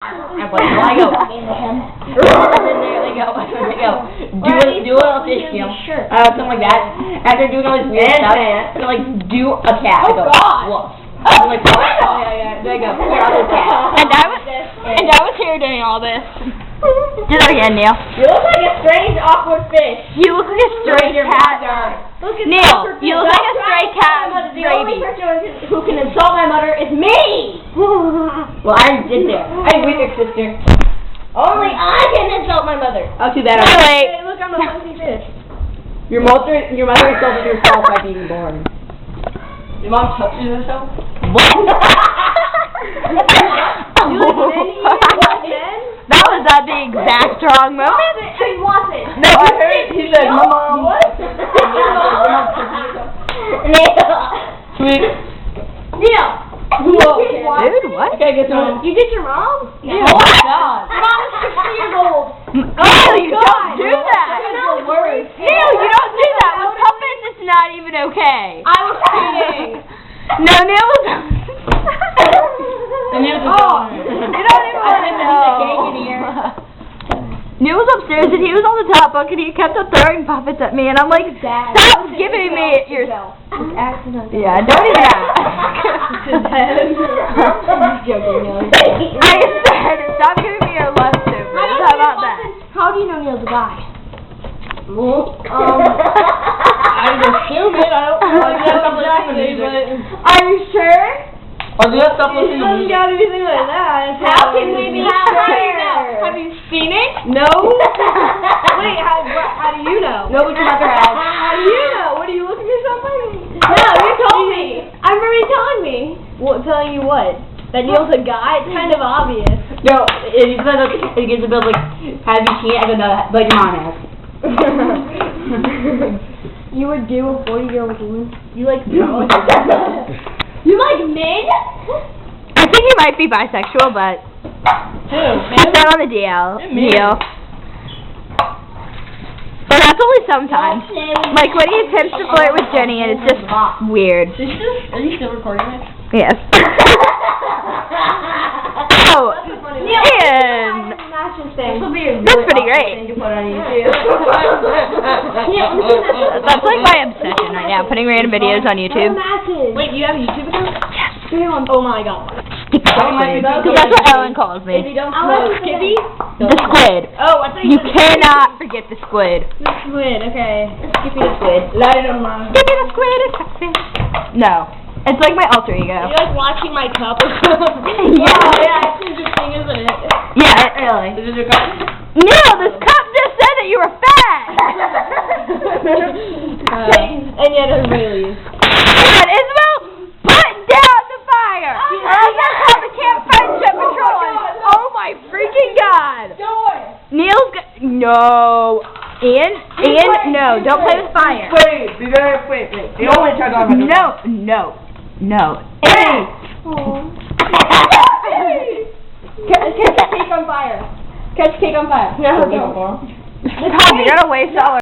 I go. And then there they go. Do a little fish jump. Something like that. After doing all this weird stuff, they're like, do a cat. Oh, God. Woof. I'm like, yeah. There you go. And I was here doing all this. Do that again, Neal. You look like a strange, awkward fish. You look like a stray cat. Neal, you look like a stray cat. The only person who can insult my mother is me. Well, I did there. I agree with your sister. Only I can insult my mother. I'll do that. Hey, look, I'm a funky fish. Your mother insulted yourself by being born. Your mom touches herself? What? That was not the exact wrong moment. She wants it. No, I heard he said, Mom. What? Sweet. Neal. Dude, what? Okay, get some. You did your mom? Yeah. Oh my God. Your mom is 60 years old. Neal, you don't do that. Neal, you don't do that. With puppets, it's not even okay. I was kidding. No, Neal was... You don't even Neal was upstairs and he was on the top bunk and he kept on throwing puppets at me and I'm like, stop giving me your... Yeah, don't even ask. I said, stop giving me your leftovers. How about that? How do you know Neal's a guy? I assume it. I don't know. Are you sure? Or do you have stuff listening to music? Got anything like that. How can we be sure? Have you seen it? No. Wait, how do you know? No, we can have ads. How do you know? What, are you looking at something? No, you told me. I remember you telling me. What, telling you what? That Neal's a guy? It's kind of obvious. No, it gives a bill like, have you seen it? I go, no, but your mom has. You would do a 40-year-old woman? You like no. You like men? I think he might be bisexual, but... Put that on the DL. Neal. But that's only sometimes. Like when he attempts to flirt with Jenny and it's just weird. Are you still recording it? Yes. Oh, and... That's pretty great. That's like my obsession right now, putting random videos on YouTube. Wait, you have a YouTube account? Yes. Oh my God. Because that's what Ellen calls me. If you don't smoke Skippy? The squid. Oh, I thought You cannot forget the squid. The squid, okay. Skippy the squid. Light it on mine. Skippy the squid is sexy. No. It's like my alter ego. Are you like watching my cup or something? Yeah. Oh, yeah, it's interesting, isn't it? Yeah, really. This is your cup? Neal, this cup just said that you were fat! And yet everybody leaves. Come on, Isabel, put down the fire! Or else I'll call the Camp Friendship Patrol! Oh my freaking God! Neal's no. Ian, no, don't play with fire. Wait. The only time I'm No. Hey! Catch cake on fire. Catch cake on fire. Tom, you're gonna waste all our